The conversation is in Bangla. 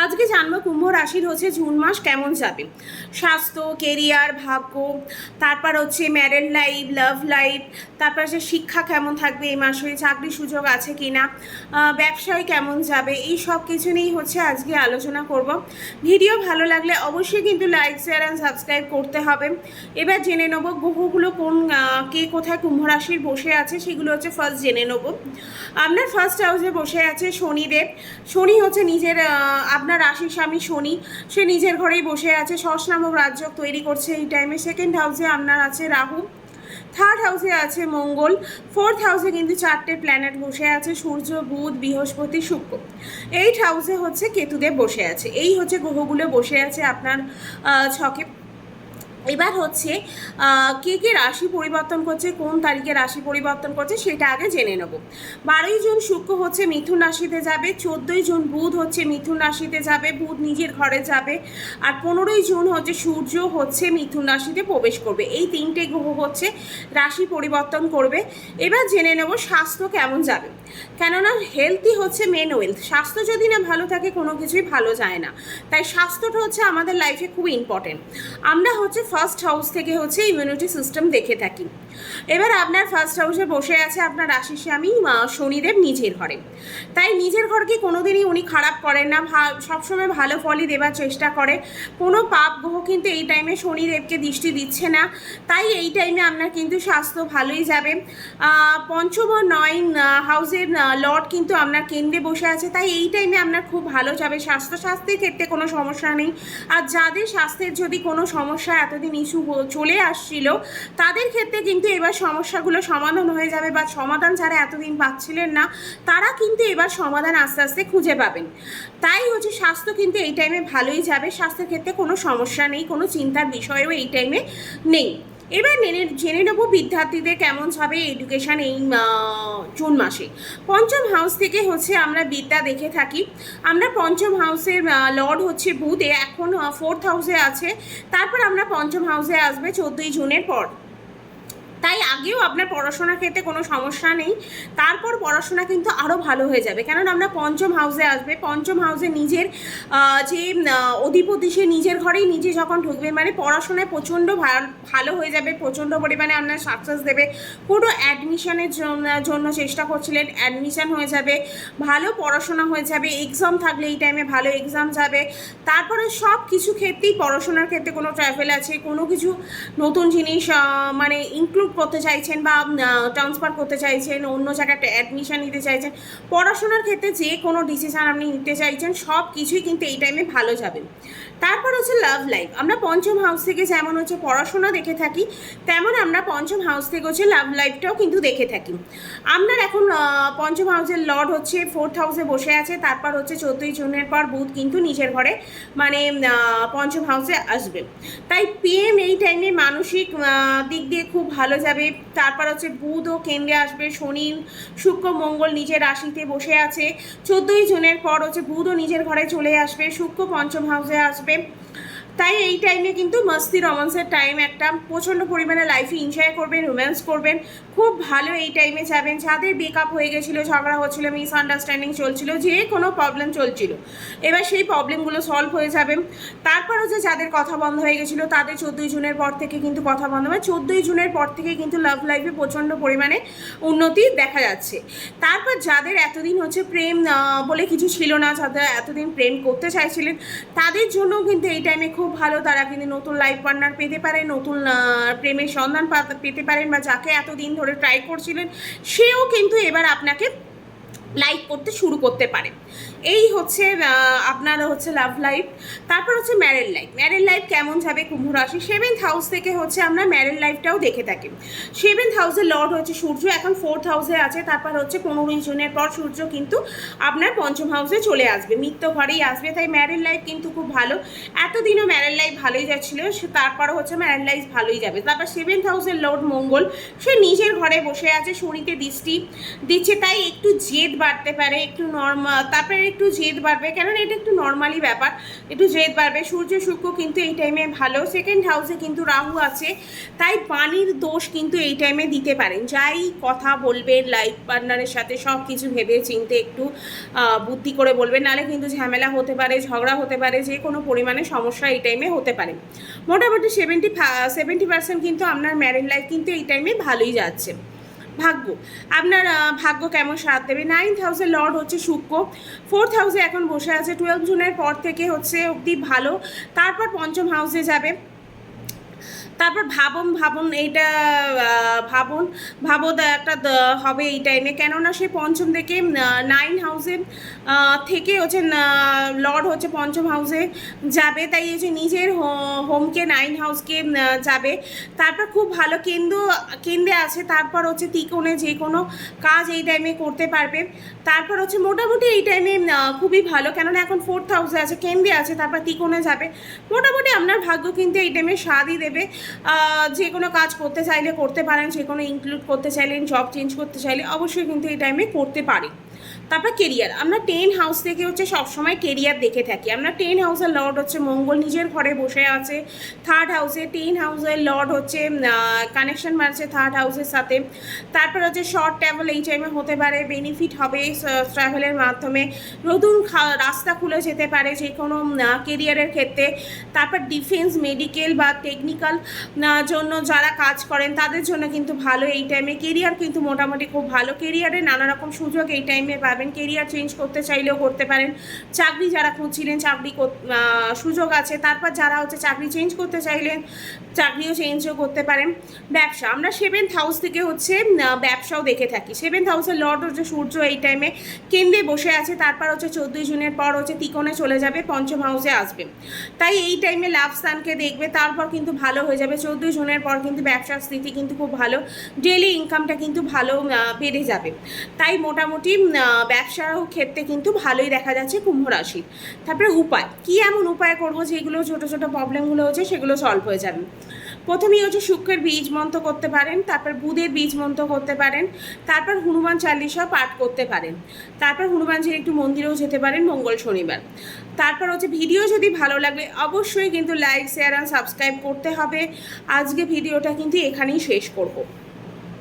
আজকে জানবো কুম্ভ রাশির হচ্ছে জুন মাস কেমন যাবে। স্বাস্থ্য, কেরিয়ার, ভাগ্য, তারপর হচ্ছে ম্যারেড লাইফ, লাভ লাইফ, তারপর হচ্ছে শিক্ষা কেমন থাকবে এই মাসে, চাকরির সুযোগ আছে কিনা, ব্যবসায় কেমন যাবে, এই সব কিছু নিয়েই হচ্ছে আজকে আলোচনা করব। ভিডিও ভালো লাগলে অবশ্যই কিন্তু লাইক, শেয়ার অ্যান্ড সাবস্ক্রাইব করতে হবে। এবার জেনে নেব গ্রহগুলো কোন কে কোথায় কুম্ভ রাশির বসে আছে, সেগুলো হচ্ছে ফার্স্ট জেনে নেব। আপনার ফার্স্ট হাউসে বসে আছে শনিদেব। শনি হচ্ছে নিজের আপনার রাশির স্বামী শনি, সে নিজের ঘরেই বসে আছে, ষষ্ঠ নামক রাজ্য তৈরি করছে এই টাইমে। সেকেন্ড হাউসে আপনার আছে রাহু, থার্ড হাউসে আছে মঙ্গল, ফোর্থ হাউসে কিন্তু চারটে প্ল্যানেট বসে আছে, সূর্য, বুধ, বৃহস্পতি, শুক্র। এইট হাউসে হচ্ছে কেতুদেব বসে আছে। এই হচ্ছে গ্রহগুলো বসে আছে আপনার ছকে। এবার হচ্ছে কে কে রাশি পরিবর্তন করছে, কোন তারিখে রাশি পরিবর্তন করছে সেটা আগে জেনে নেব। 12ই জুন শুক্র হচ্ছে মিথুন রাশিতে যাবে, 14ই জুন বুধ হচ্ছে মিথুন রাশিতে যাবে, বুধ নিজের ঘরে যাবে, আর 15ই জুন হচ্ছে সূর্য হচ্ছে মিথুন রাশিতে প্রবেশ করবে। এই তিনটে গ্রহ হচ্ছে রাশি পরিবর্তন করবে। এবার জেনে নেব স্বাস্থ্য কেমন যাবে, কেননা হেলথই হচ্ছে মেন ওয়েলথ। স্বাস্থ্য যদি না ভালো থাকে কোনো কিছুই ভালো যায় না, তাই স্বাস্থ্যটা হচ্ছে আমাদের লাইফে খুব ইম্পর্টেন্ট। আমরা হচ্ছে ফার্স্ট হাউস থেকে হচ্ছে ইমিউনিটি সিস্টেম দেখে থাকি। এবার আপনার ফার্স্ট হাউসে বসে আছে আপনার রাশির স্বামী শনিদেব নিজের ঘরে, তাই নিজের ঘরকে কোনোদিনই উনি খারাপ করেন না, সবসময় ভালো ফলই দেওয়ার চেষ্টা করে। কোনো পাপ গ্রহ কিন্তু এই টাইমে শনিদেবকে দৃষ্টি দিচ্ছে না, তাই এই টাইমে আপনার কিন্তু স্বাস্থ্য ভালোই যাবে। পঞ্চম ও 9 হাউসের লর্ড কিন্তু আপনার কেন্দ্রে বসে আছে, তাই এই টাইমে আপনার খুব ভালো যাবে। স্বাস্থ্যের ক্ষেত্রে কোনো সমস্যা নেই। আর যাদের স্বাস্থ্যের যদি কোনো সমস্যা এতদিন ইস্যু চলে আসছিল, তাদের ক্ষেত্রে কিন্তু এবার সমস্যাগুলো সমাধান হয়ে যাবে, বা সমাধান যারা এতদিন পাচ্ছিলেন না তারা কিন্তু এবার সমাধান আস্তে আস্তে খুঁজে পাবেন। তাই হচ্ছে স্বাস্থ্য কিন্তু এই টাইমে ভালোই যাবে, স্বাস্থ্যের ক্ষেত্রে কোনো সমস্যা নেই, কোনো চিন্তার বিষয়ও এই টাইমে নেই। এবার জেনে নেব বিদ্যার্থীদের কেমন যাবে এডুকেশান এই জুন মাসে। পঞ্চম হাউস থেকে হচ্ছে আমরা বিদ্যা দেখে থাকি। আমরা পঞ্চম হাউসের লর্ড হচ্ছে বুধ, এখন ফোর্থ হাউসে আছে, তারপর আমরা পঞ্চম হাউসে আসবে 14ই জুনের পর। তাই আগেও আপনার পড়াশোনার ক্ষেত্রে কোনো সমস্যা নেই, তারপর পড়াশোনা কিন্তু আরও ভালো হয়ে যাবে, কারণ আমরা পঞ্চম হাউসে আসবে। পঞ্চম হাউসে নিজের যে অধিপতি সে নিজের ঘরেই নিজে যখন ঢুকবে, মানে পড়াশোনায় প্রচণ্ড ভালো হয়ে যাবে, প্রচণ্ড পরিমাণে আপনার সাকসেস দেবে। কোনো অ্যাডমিশনের জন্য চেষ্টা করছিলেন, অ্যাডমিশন হয়ে যাবে, ভালো পড়াশোনা হয়ে যাবে, এক্সাম থাকলে এই টাইমে ভালো এক্সাম যাবে। তারপরে সব কিছু ক্ষেত্রেই, পড়াশোনার ক্ষেত্রে কোনো ট্রাভেল আছে, কোনো কিছু নতুন জিনিস মানে ইনক্লুড করতে চাইছেন, বা ট্রান্সফার করতে চাইছেন, অন্য জায়গায় অ্যাডমিশন নিতে চাইছেন, পড়াশোনার ক্ষেত্রে যে কোনো ডিসিশন আপনি নিতে চাইছেন, সব কিছুই কিন্তু এই টাইমে ভালো যাবে। তারপর হচ্ছে লাভ লাইফ। আমরা পঞ্চম হাউস থেকে যেমন হচ্ছে পড়াশোনা দেখে থাকি, তেমন আমরা পঞ্চম হাউস থেকে হচ্ছে লাভ লাইফটাও কিন্তু দেখে থাকি। আপনার এখন পঞ্চম হাউসের লর্ড হচ্ছে ফোর্থ হাউসে বসে আছে, তারপর হচ্ছে 14ই জুনের পর বুধ কিন্তু নিজের ঘরে মানে পঞ্চম হাউসে আসবে। তাই প্রেম এই টাইমে মানসিক দিক দিয়ে খুব ভালো যাবে। তারপর হচ্ছে বুধও কেন্দ্রে আসবে, শনি, শুক্র, মঙ্গল নিজের রাশিতে বসে আছে। 14ই জুনের পর হচ্ছে বুধও নিজের ঘরে চলে আসবে, শুক্র পঞ্চম হাউসে আসবে। তাই এই টাইমে কিন্তু মস্তি রোমান্সের টাইম, একটা প্রচণ্ড পরিমাণে লাইফে এনজয় করবেন, রোম্যান্স করবেন, খুব ভালো এই টাইমে যাবেন। যাদের ব্রেকআপ হয়ে গেছিলো, ঝগড়া হচ্ছিলো, মিসআন্ডারস্ট্যান্ডিং চলছিল, যে কোনো প্রবলেম চলছিল, এবার সেই প্রবলেমগুলো সলভ হয়ে যাবে। তারপর হচ্ছে যাদের কথা বন্ধ হয়ে গেছিলো, তাদের 14ই জুনের পর থেকে কিন্তু কথা বন্ধ হবে। 14ই জুনের পর থেকে কিন্তু লাভ লাইফে প্রচণ্ড পরিমাণে উন্নতি দেখা যাচ্ছে। তারপর যাদের এতদিন হচ্ছে প্রেম বলে কিছু ছিল না, যাদের এতদিন প্রেম করতে চাইছিলেন, তাদের জন্য কিন্তু এই টাইমে খুব ভালো, তারা কিন্তু নতুন লাইফ পার্টনার পেতে পারেন, নতুন প্রেমের সন্ধান পেতে পারেন, বা যাকে এতদিন ধরে ট্রাই করছিলেন সেও কিন্তু এবার আপনাকে লাইক করতে শুরু করতে পারে। এই হচ্ছে আপনার হচ্ছে লাভ লাইফ। তারপর হচ্ছে ম্যারেড লাইফ। ম্যারেড লাইফ কেমন যাবে কুম্ভ রাশি, 7th হাউস থেকে হচ্ছে আমরা ম্যারেড লাইফটাও দেখে থাকি। 7th হাউসের লর্ড হচ্ছে সূর্য, এখন 4th হাউসে আছে, তারপর হচ্ছে 15ই জুনের পর সূর্য কিন্তু আপনার পঞ্চম হাউসে চলে আসবে, মৃত্য ঘরেই আসবে। তাই ম্যারেড লাইফ কিন্তু খুব ভালো। এতদিনও ম্যারেড লাইফ ভালোই যাচ্ছিলো, তারপরে হচ্ছে ম্যারেড লাইফ ভালোই যাবে। তারপর 7th হাউসের লর্ড মঙ্গল, সে নিজের ঘরে বসে আছে, শনিতে দৃষ্টি দিচ্ছে, তাই একটু জেদ বাড়তে পারে, একটু নর্মাল, তারপরে একটু জেদ বাড়বে, কেননা এটা একটু নর্মালি ব্যাপার, একটু জেদ বাড়বে। সূর্য শুক্র কিন্তু এই টাইমে ভালো, সেকেন্ড হাউসে কিন্তু রাহু আছে, তাই পানির দোষ কিন্তু এই টাইমে দিতে পারেন। যাই কথা বলবেন লাইফ পার্টনারের সাথে সব কিছু ভেবে চিনতে একটু বুদ্ধি করে বলবেন, নাহলে কিন্তু ঝামেলা হতে পারে, ঝগড়া হতে পারে, যে কোনো পরিমাণে সমস্যা এই টাইমে হতে পারে। মোটামুটি 70% কিন্তু আপনার ম্যারিড লাইফ কিন্তু এই টাইমে ভালোই যাচ্ছে। ভাগ্য, আপনার ভাগ্য কেমন সাথ দেবে? 9th হাউসের লর্ড হচ্ছে শুক্র, 4th হাউসে এখন বসে আছে, 12 জুনের পর থেকে হচ্ছে অবধি ভালো, তারপর পঞ্চম হাউসে যাবে। তারপর ভাবন এইটা ভাবো একটা হবে এই টাইমে, কেননা সে পঞ্চম থেকে 9 হাউসে থেকে হচ্ছে লর্ড হচ্ছে পঞ্চম হাউসে যাবে, তাই এই যে নিজের হোমকে 9 হাউসকে যাবে। তারপর খুব ভালো কেন্দ্রে আছে, তারপর হচ্ছে ত্রিকোণে যে কোনো কাজ এই টাইমে করতে পারবে। তারপর হচ্ছে মোটামুটি এই টাইমে খুবই ভালো, কেননা এখন 4th হাউসে আছে, কেন্দ্রে আছে, তারপর ত্রিকোণে যাবে। মোটামুটি আপনার ভাগ্য কিন্তু এই টাইমে স্বাদই দেবে। যে কোনো কাজ করতে চাইলে করতে পারেন, যে কোনো ইনক্লুড করতে চাইলেন, জব চেঞ্জ করতে চাইলে অবশ্যই কিন্তু এই টাইমে করতে পারেন। তারপর কেরিয়ার, আমরা 10 হাউস থেকে হচ্ছে সবসময় কেরিয়ার দেখে থাকি। আমরা 10 হাউসের লর্ড হচ্ছে মঙ্গল, নিজের ঘরে বসে আছে 3rd হাউসে। 10 হাউসের লর্ড হচ্ছে কানেকশন মারছে 3rd হাউসের সাথে। তারপর হচ্ছে শর্ট ট্রাভেল এই টাইমে হতে পারে, বেনিফিট হবে ট্রাভেলের মাধ্যমে, নতুন রাস্তা খুলে যেতে পারে যে কোনো কেরিয়ারের ক্ষেত্রে। তারপর ডিফেন্স, মেডিকেল বা টেকনিক্যাল জন্য যারা কাজ করেন তাদের জন্য কিন্তু ভালো এই টাইমে। কেরিয়ার কিন্তু মোটামুটি খুব ভালো, কেরিয়ারে নানা রকম সুযোগ এই টাইমে পাবেন। কেরিয়ার চেঞ্জ করতে চাইলেও করতে পারেন, চাকরি যারা খুঁজছিলেন চাকরি সুযোগ আছে। তারপর যারা হচ্ছে চাকরি চেঞ্জ করতে চাইলেন চাকরিও চেঞ্জও করতে পারেন। ব্যবসা, আমরা 7th হাউস থেকে হচ্ছে ব্যবসাও দেখে থাকি। 7th হাউসের লর্ড হচ্ছে সূর্য, এই টাইমে কেন্দ্রে বসে আছে, তারপর হচ্ছে 14 জুনের পর হচ্ছে ত্রিকোণে চলে যাবে, পঞ্চম হাউসে আসবে, তাই এই টাইমে লাভ স্থানকে দেখবে, তারপর কিন্তু ভালো হয়ে যাবে। 14 জুনের পর কিন্তু ব্যবসার স্থিতি কিন্তু খুব ভালো, ডেলি ইনকামটা কিন্তু ভালো বেড়ে যাবে, তাই মোটামুটি ব্যবসার ক্ষেত্রে কিন্তু ভালোই দেখা যাচ্ছে কুম্ভ রাশি। তারপরে উপায়, কি এমন উপায় করবো যেগুলো ছোটো ছোটো প্রবলেমগুলো হচ্ছে সেগুলো সলভ হয়ে যাবে। প্রথমেই হচ্ছে শুক্রের বীজ মন্ত্র করতে পারেন, তারপর বুধের বীজ মন্ত্র করতে পারেন, তারপর হনুমান চালিসা পাঠ করতে পারেন, তারপর হনুমানজির একটু মন্দিরেও যেতে পারেন মঙ্গল শনিবার। তারপর হচ্ছে ভিডিও যদি ভালো লাগলে অবশ্যই কিন্তু লাইক, শেয়ার আর সাবস্ক্রাইব করতে হবে। আজকে ভিডিওটা কিন্তু এখানেই শেষ করব।